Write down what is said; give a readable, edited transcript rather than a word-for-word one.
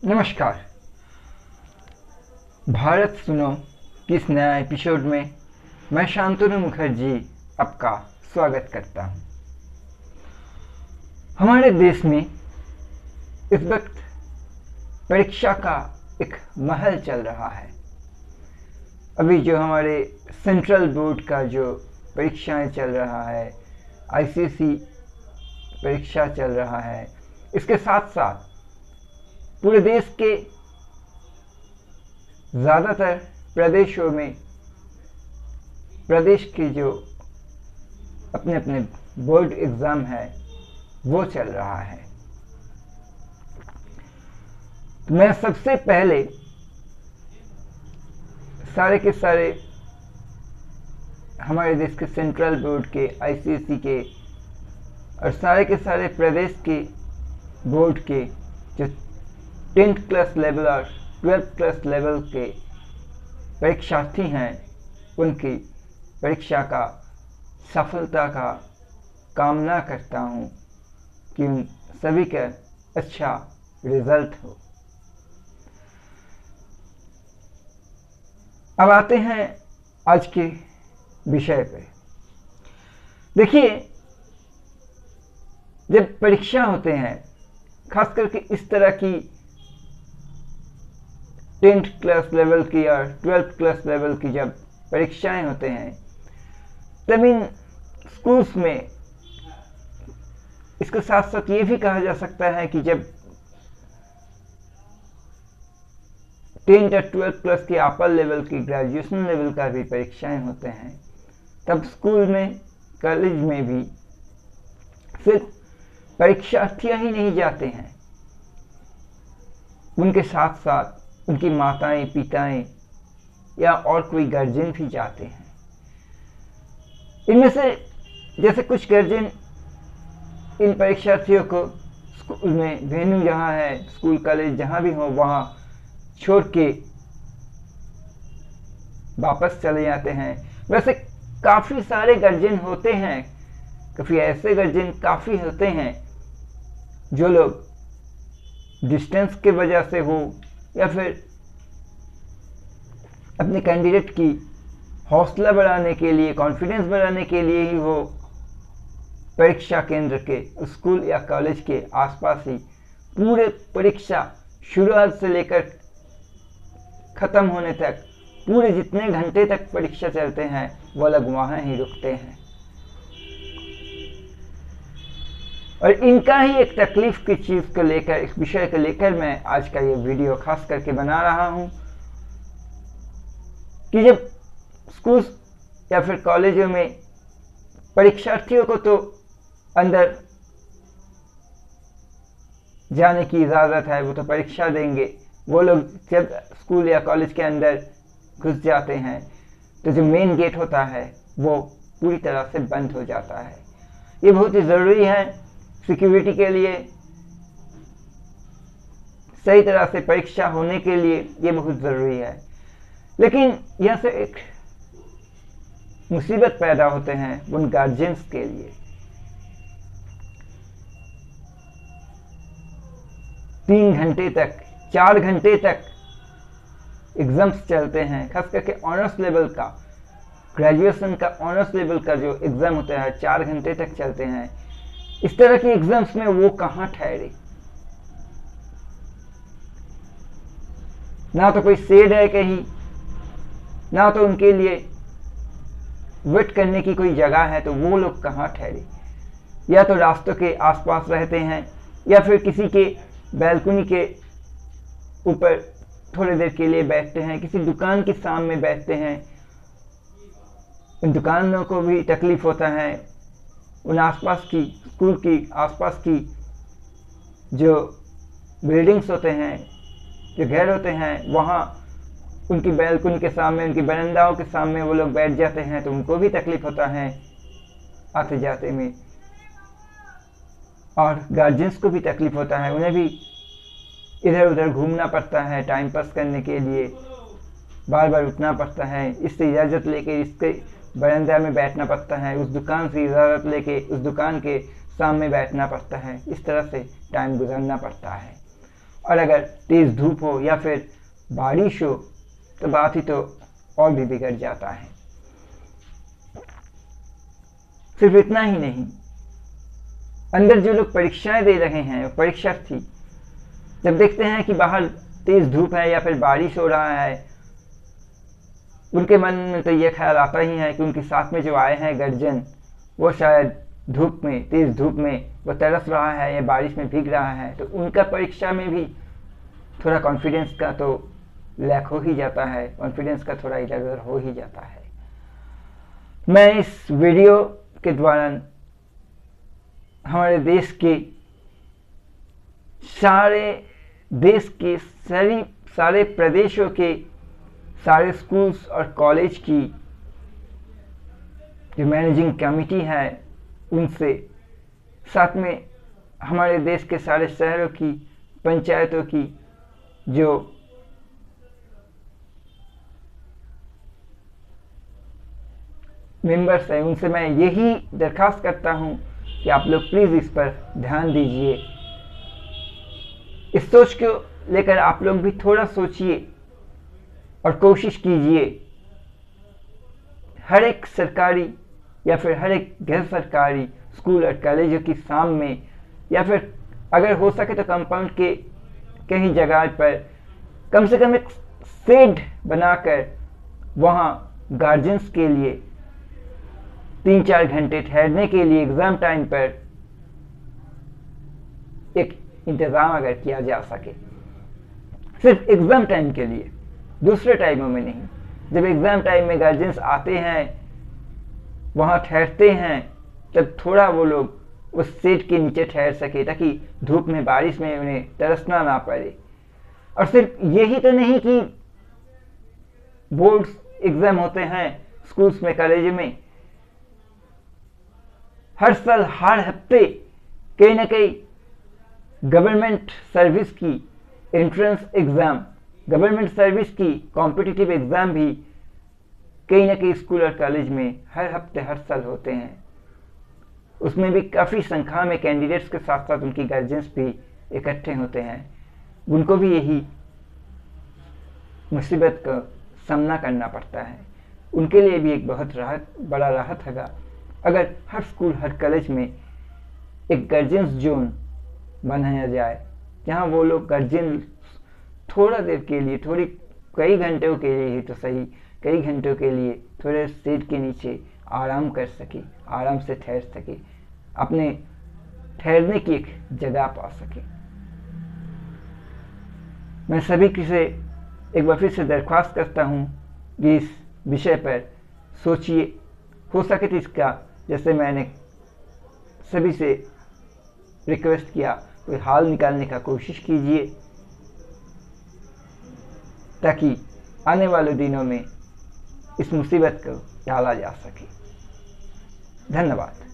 नमस्कार। भारत सुनो की इस नया एपिसोड में मैं शांतनु मुखर्जी आपका स्वागत करता हूं। हमारे देश में इस वक्त परीक्षा का एक महल चल रहा है। अभी जो हमारे सेंट्रल बोर्ड का जो परीक्षाएं चल रहा है, आईसीएसई परीक्षा चल रहा है, इसके साथ साथ पूरे देश के ज़्यादातर प्रदेशों में प्रदेश के जो अपने अपने बोर्ड एग्ज़ाम है वो चल रहा है। मैं सबसे पहले सारे के सारे हमारे देश के सेंट्रल बोर्ड के, आईसीएसई के और सारे के सारे प्रदेश के बोर्ड के जो 10th क्लास लेवल और 12th क्लास लेवल के परीक्षार्थी हैं उनकी परीक्षा का सफलता का कामना करता हूं कि उन सभी का अच्छा रिजल्ट हो। अब आते हैं आज के विषय पे। देखिए, जब परीक्षा होते हैं, खास करके इस तरह की 10th क्लास लेवल की और 12th क्लास लेवल की जब परीक्षाएं होते हैं, तब इन स्कूल्स में इसके साथ साथ ये भी कहा जा सकता है कि जब 10th और 12th क्लास की अपर लेवल की, ग्रेजुएशन लेवल का भी परीक्षाएं होते हैं, तब स्कूल में, कॉलेज में भी सिर्फ परीक्षार्थी ही नहीं जाते हैं, उनके साथ साथ उनकी माताएं, पिताएं या और कोई गार्जियन भी जाते हैं। इनमें से जैसे कुछ गार्जियन इन परीक्षार्थियों को स्कूल में, वेन्यू जहाँ है, स्कूल कॉलेज जहाँ भी हो वहाँ छोड़ के वापस चले जाते हैं। वैसे काफ़ी सारे गार्जियन होते हैं, काफ़ी ऐसे गार्जियन काफ़ी होते हैं जो लोग डिस्टेंस के वजह से हो या फिर अपने कैंडिडेट की हौसला बढ़ाने के लिए, कॉन्फिडेंस बढ़ाने के लिए ही वो परीक्षा केंद्र के, स्कूल या कॉलेज के आसपास ही पूरे परीक्षा शुरुआत से लेकर ख़त्म होने तक, पूरे जितने घंटे तक परीक्षा चलते हैं वो लोग वहाँ ही रुकते हैं। और इनका ही एक तकलीफ की चीज़ को लेकर, इस विषय को लेकर मैं आज का ये वीडियो खास करके बना रहा हूँ कि जब स्कूल या फिर कॉलेजों में परीक्षार्थियों को तो अंदर जाने की इजाज़त है, वो तो परीक्षा देंगे। वो लोग जब स्कूल या कॉलेज के अंदर घुस जाते हैं तो जो मेन गेट होता है वो पूरी तरह से बंद हो जाता है। ये बहुत ही ज़रूरी है सिक्योरिटी के लिए, सही तरह से परीक्षा होने के लिए ये बहुत ज़रूरी है। लेकिन यहाँ से एक मुसीबत पैदा होते हैं उन गार्जियंस के लिए। 3 घंटे तक, 4 घंटे तक एग्ज़ाम्स चलते हैं, खास करके ऑनर्स लेवल का, ग्रेजुएशन का ऑनर्स लेवल का जो एग्ज़ाम होता है 4 घंटे तक चलते हैं। इस तरह के एग्जाम्स में वो कहाँ ठहरे? ना तो कोई शेड है कहीं, ना तो उनके लिए वेट करने की कोई जगह है, तो वो लोग कहाँ ठहरे? या तो रास्तों के आसपास रहते हैं या फिर किसी के बैल्कनी के ऊपर थोड़ी देर के लिए बैठते हैं, किसी दुकान के सामने बैठते हैं। उन दुकानों को भी तकलीफ होता है, उन आसपास की, स्कूल की आसपास की जो बिल्डिंग्स होते हैं, जो घर होते हैं, वहाँ उनकी बैल्कनी के सामने, उनकी बरंदाओं के सामने वो लोग बैठ जाते हैं, तो उनको भी तकलीफ होता है आते जाते में। और गार्जियंस को भी तकलीफ होता है, उन्हें भी इधर उधर घूमना पड़ता है टाइम पास करने के लिए, बार बार उठना पड़ता है, इससे इजाज़त लेके इसके बरंदा में बैठना पड़ता है, उस दुकान से इजाज़त लेके उस दुकान के सामने बैठना पड़ता है। इस तरह से टाइम गुजरना पड़ता है। और अगर तेज़ धूप हो या फिर बारिश हो तो बात ही तो और भी बिगड़ जाता है। सिर्फ इतना ही नहीं, अंदर जो लोग परीक्षाएं दे रहे हैं, परीक्षार्थी, जब देखते हैं कि बाहर तेज धूप है या फिर बारिश हो रहा है, उनके मन में तो ये ख्याल आता ही है कि उनके साथ में जो आए हैं गार्जियन, वो शायद धूप में, तेज धूप में वो तरस रहा है या बारिश में भीग रहा है, तो उनका परीक्षा में भी थोड़ा कॉन्फिडेंस का तो लैक हो ही जाता है, कॉन्फिडेंस का थोड़ा इधर उधर हो ही जाता है। मैं इस वीडियो के द्वारा हमारे देश के सारे प्रदेशों के सारे स्कूल्स और कॉलेज की जो मैनेजिंग कमेटी है उनसे, साथ में हमारे देश के सारे शहरों की पंचायतों की जो मेंबर्स हैं, उनसे मैं यही दरख्वास्त करता हूं कि आप लोग प्लीज़ इस पर ध्यान दीजिए। इस सोच को लेकर आप लोग भी थोड़ा सोचिए और कोशिश कीजिए। हर एक सरकारी या फिर हर एक गैर सरकारी स्कूल और कॉलेजों की शाम में, या फिर अगर हो सके तो कंपाउंड के कहीं जगह पर कम से कम एक शेड बनाकर वहाँ गार्जियंस के लिए 3-4 घंटे ठहरने के लिए एग्ज़ाम टाइम पर एक इंतज़ाम अगर किया जा सके, सिर्फ एग्ज़ाम टाइम के लिए, दूसरे टाइमों में नहीं। जब एग्ज़ाम टाइम में गार्जियंस आते हैं, वहाँ ठहरते हैं, तब थोड़ा वो लोग उस शेड के नीचे ठहर सके ताकि धूप में, बारिश में उन्हें तरसना ना पड़े। और सिर्फ यही तो नहीं कि बोर्ड्स एग्ज़ाम होते हैं स्कूल्स में, कॉलेज में, हर साल हर हफ्ते कहीं ना कहीं गवर्नमेंट सर्विस की एंट्रेंस एग्ज़ाम, गवर्नमेंट सर्विस की कॉम्पिटिटिव एग्ज़ाम भी कहीं ना कहीं स्कूल और कॉलेज में हर हफ्ते हर साल होते हैं। उसमें भी काफ़ी संख्या में कैंडिडेट्स के साथ साथ उनकी गार्जियंस भी इकट्ठे होते हैं। उनको भी यही मुसीबत का सामना करना पड़ता है। उनके लिए भी एक बहुत बड़ा राहत होगा अगर हर स्कूल, हर कॉलेज में एक गार्जियंस जोन बनाया जाए, जहाँ वो लोग गार्जियन थोड़ा देर के लिए, कई घंटों के लिए ही तो सही, कई घंटों के लिए थोड़े शेड के नीचे आराम कर सके, आराम से ठहर सके, अपने ठहरने की एक जगह पा सके। मैं सभी से एक बार फिर से दरख्वास्त करता हूँ कि इस विषय पर सोचिए। हो सके तो इसका, जैसे मैंने सभी से रिक्वेस्ट किया, कोई हाल निकालने का कोशिश कीजिए ताकि आने वाले दिनों में इस मुसीबत को टाला जा सके। धन्यवाद।